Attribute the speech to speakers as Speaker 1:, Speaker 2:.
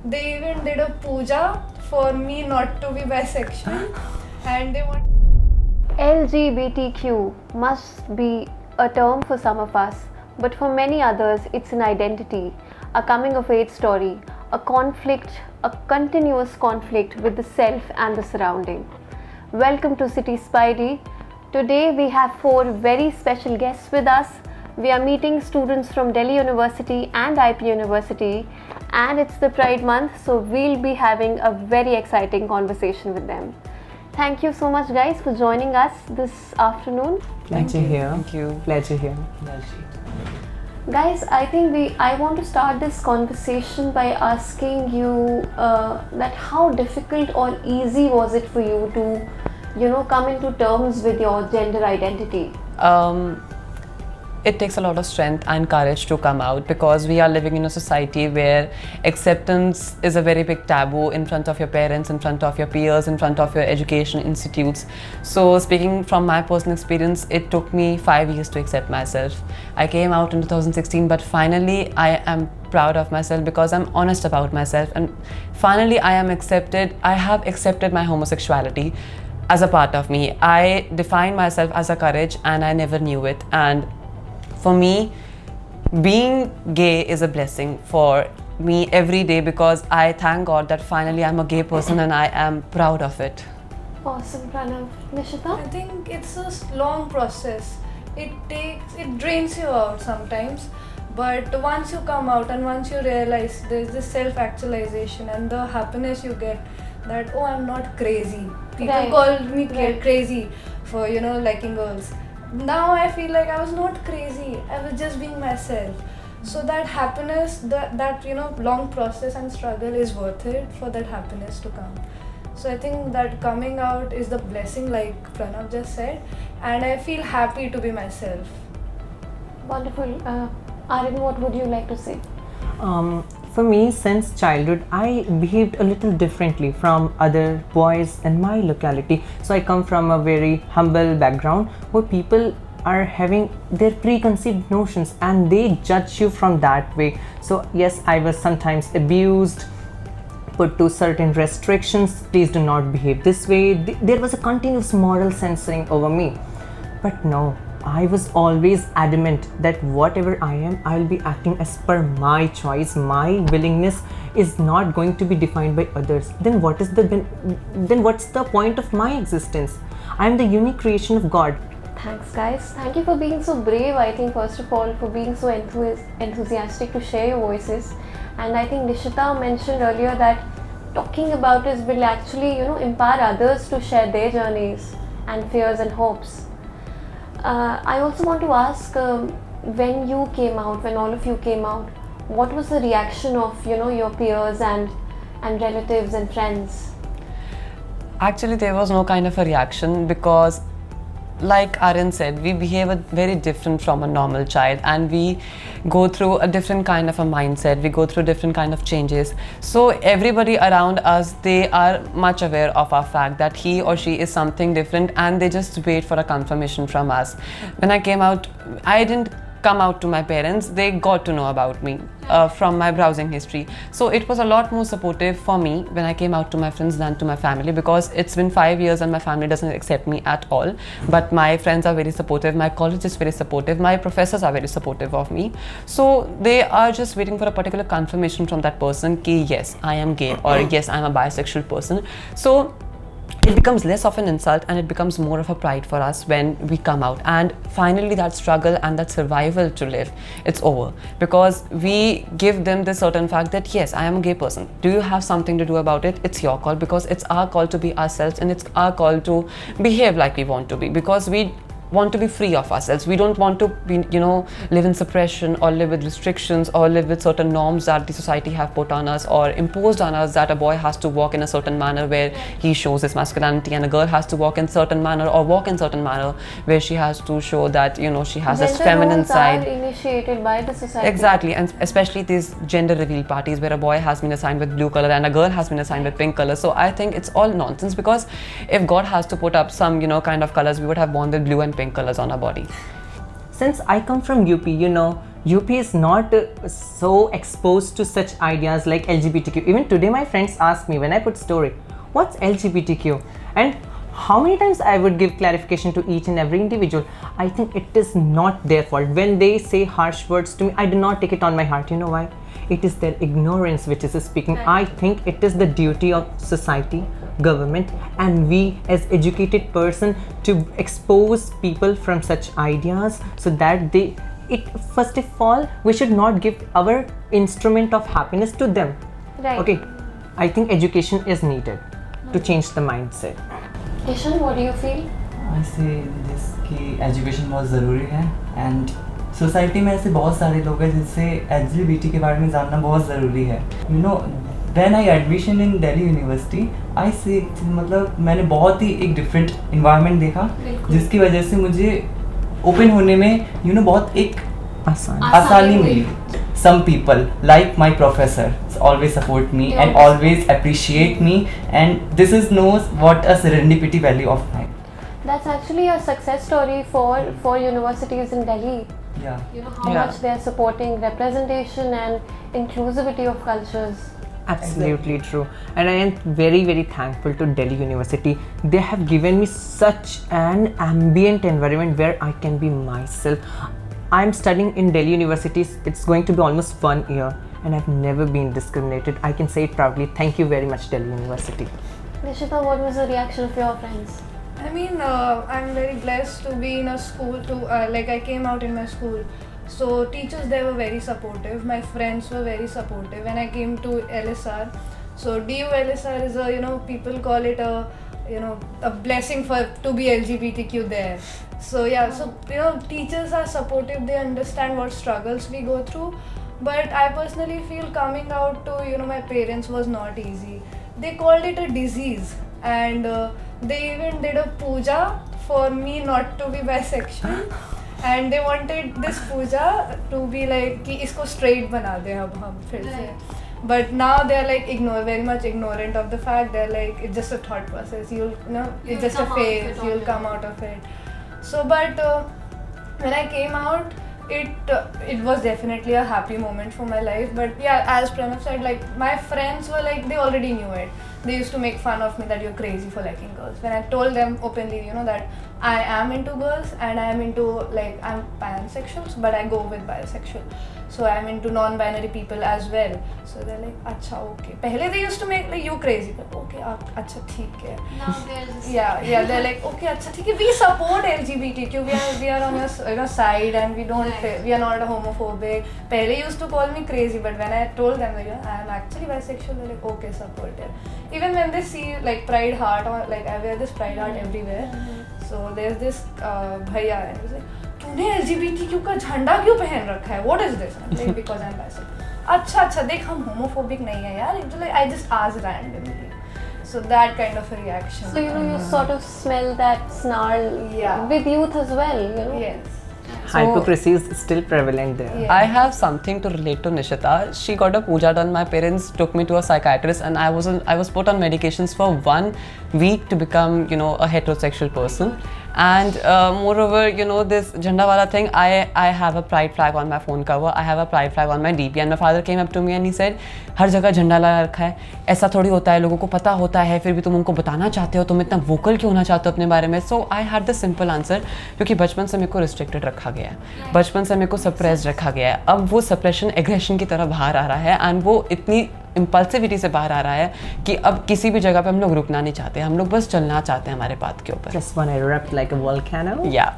Speaker 1: They even did a puja for me not to be bisexual, and they want.
Speaker 2: LGBTQ must be a term for some of us, but for many others, it's an identity, a coming of age story, a conflict, a continuous conflict with the self and the surrounding. Welcome to CitySpidey. Today we have 4 very special guests with us. We are meeting students from Delhi University and IP University, and it's the Pride month, so we'll be having a very exciting conversation with them. Thank you so much, guys, for joining us this afternoon.
Speaker 3: Pleasure here.
Speaker 4: Thank you.
Speaker 3: Pleasure here.
Speaker 2: Guys, I think I want to start this conversation by asking you that how difficult or easy was it for you to, come into terms with your gender identity?
Speaker 4: It takes a lot of strength and courage to come out, because we are living in a society where acceptance is a very big taboo in front of your parents, in front of your peers, in front of your education institutes. So speaking from my personal experience, it took me 5 years to accept myself. I came out in 2016, but finally I am proud of myself because I'm honest about myself, and finally I am accepted. I have accepted my homosexuality as a part of me. I defined myself as a courage and I never knew it. And for me, being gay is a blessing for me every day, because I thank God that finally I'm a gay person and I am proud of it.
Speaker 2: Awesome, Pranav. Nishita?
Speaker 1: I think it's a long process. It drains you out sometimes, but once you come out and once you realize there's this self-actualization and the happiness you get, that I'm not crazy. People
Speaker 2: Right.
Speaker 1: call me
Speaker 2: Right.
Speaker 1: crazy for liking girls. Now I feel like I was not crazy. I was just being myself. So that happiness, that long process and struggle is worth it for that happiness to come. So I think that coming out is the blessing, like Pranav just said, and I feel happy to be myself.
Speaker 2: Wonderful. Aryan, what would you like to say?
Speaker 3: For me, since childhood, I behaved a little differently from other boys in my locality. So I come from a very humble background where people are having their preconceived notions and they judge you from that way. So yes, I was sometimes abused, put to certain restrictions. Please do not behave this way. There was a continuous moral censoring over me. But no, I was always adamant that whatever I am, I'll be acting as per my choice. My willingness is not going to be defined by others. Then what's the point of my existence? I am the unique creation of God.
Speaker 2: Thanks, guys. Thank you for being so brave. I think, first of all, for being so enthusiastic to share your voices. And I think Nishita mentioned earlier that talking about it will actually, empower others to share their journeys and fears and hopes. I also want to ask, when you came out, when all of you came out, what was the reaction of, your peers and relatives and friends?
Speaker 4: Actually, there was no kind of a reaction, because like Aryan said, we behave very different from a normal child, and we go through a different kind of a mindset. We go through different kind of changes. So everybody around us, they are much aware of our fact that he or she is something different, and they just wait for a confirmation from us. When I came out, I didn't come out to my parents. They got to know about me from my browsing history. So it was a lot more supportive for me when I came out to my friends than to my family, because it's been 5 years and my family doesn't accept me at all. But my friends are very supportive, my college is very supportive, my professors are very supportive of me. So they are just waiting for a particular confirmation from that person ki yes, I am gay, or yes, I'm a bisexual person. So it becomes less of an insult and it becomes more of a pride for us when we come out. And finally that struggle and that survival to live, it's over, because we give them this certain fact that yes, I am a gay person. Do you have something to do about it? It's your call, because it's our call to be ourselves, and it's our call to behave like we want to be, because we want to be free of ourselves. We don't want to be, live in suppression or live with restrictions or live with certain norms that the society have put on us or imposed on us, that a boy has to walk in a certain manner where he shows his masculinity, and a girl has to walk in certain manner or walk in certain manner where she has to show that, she has this feminine side.
Speaker 2: Gender roles are initiated by the society.
Speaker 4: Exactly, and especially these gender reveal parties where a boy has been assigned with blue color and a girl has been assigned with pink color. So I think it's all nonsense, because if God has to put up some, kind of colors, we would have born with blue and pink colors on our body.
Speaker 3: Since I come from UP, UP is not so exposed to such ideas like LGBTQ. Even today, my friends ask me when I put story, what's LGBTQ? And how many times I would give clarification to each and every individual. I think it is not their fault. When they say harsh words to me, I do not take it on my heart. You know why? It is their ignorance which is speaking. I think it is the duty of society, government, and we as educated person to expose people from such ideas so that first of all, we should not give our instrument of happiness to them.
Speaker 2: Right.
Speaker 3: Okay, I think education is needed to change the mindset.
Speaker 2: Kishan, what do you feel?
Speaker 5: I say this कि education बहुत ज़रूरी है and society में ऐसे बहुत सारे लोग हैं जिनसे LGBT के बारे में जानना बहुत ज़रूरी है. You know when I admission in Delhi university I से मतलब मैंने बहुत ही एक डिफरेंट इन्वायरमेंट देखा जिसकी वजह से मुझे ओपन होने में बहुत एक आसानी मिली. Some people like my professor always support me and always appreciate me, and this is knows what a serendipity value of mine.
Speaker 2: That's actually a success story for universities in Delhi.
Speaker 5: Yeah.
Speaker 2: You know how much they're supporting representation and inclusivity of cultures.
Speaker 3: Absolutely true, and I am very very thankful to Delhi University. They have given me such an ambient environment where I can be myself. I'm studying in Delhi University. It's going to be almost 1 year, and I've never been discriminated. I can say it proudly. Thank you very much, Delhi University.
Speaker 2: Nishita, what was the reaction of your friends?
Speaker 1: I mean, I'm very blessed to be in a school like I came out in my school. So teachers, they were very supportive. My friends were very supportive. When I came to LSR, so DU LSR is a, people call it a blessing to be LGBTQ there. So yeah, so teachers are supportive. They understand what struggles we go through. But I personally feel coming out to my parents was not easy. They called it a disease, and they even did a puja for me not to be bisexual. And they wanted this puja to be like कि इसको straight बना दे अब हम फिर से. But now they're like very much ignorant of the fact. They're like, it's just a thought process. It's just a phase. You'll come out of it. So, but when I came out, it was definitely a happy moment for my life. But yeah, as Pranav said, like my friends were like, they already knew it. They used to make fun of me that you're crazy for liking girls. When I told them openly, that I am into girls and I am into I'm pansexual, but I go with bisexual. So I'm into non-binary people as well. So they're like, acha, okay. Pehle they used to make like you crazy, but okay, acha, theek hai.
Speaker 2: Now they're just
Speaker 1: They're like, okay, acha, theek hai. We support LGBTQ. We are on your side, and we are not homophobic. Pehle used to call me crazy, but when I told them that I am actually bisexual, they're like, okay, support it. Even when they see like Pride Heart, or like I wear this Pride Heart everywhere. So there's this bhaiya, and he's like, तूने LGBTQ का झंडा क्यों पहन रखा है? What is this? I'm like, because I'm bisexual. अच्छा देख हम homophobic नहीं है यार. Like I just asked randomly. So that kind of a reaction.
Speaker 2: So you sort of smell that snarl with youth as well.
Speaker 1: Yes.
Speaker 3: Hypocrisy is still prevalent there.
Speaker 1: Yeah.
Speaker 4: I have something to relate to Nishita. She got a puja done. My parents took me to a psychiatrist, and I was put on medications for 1 week to become, a heterosexual person. And moreover, this jhanda wala thing, I have a pride flag on my phone cover. I have a pride flag on my DP. And my father came up to me and he said, हर जगह झंडा लगा रखा है, ऐसा थोड़ी होता है, लोगों को पता होता है, फिर भी तुम उनको बताना चाहते हो, तुम इतना वोकल क्यों होना चाहते हो अपने बारे में. So I had the simple answer, क्योंकि बचपन से मेरे को रिस्ट्रिक्टेड रखा गया है, बचपन से मेरे को सप्रेस्ड रखा गया है. अब वो सप्रेशन एग्रेशन की तरह बाहर आ रहा है, एंड वो इतनी इम्पल्सिविटी से बाहर आ रहा है कि अब किसी भी जगह पे हम लोग रुकना नहीं चाहते, हम लोग बस चलना चाहते हैं हमारे बात के ऊपर.
Speaker 3: Just wanna erupt like a volcano.
Speaker 4: Yeah.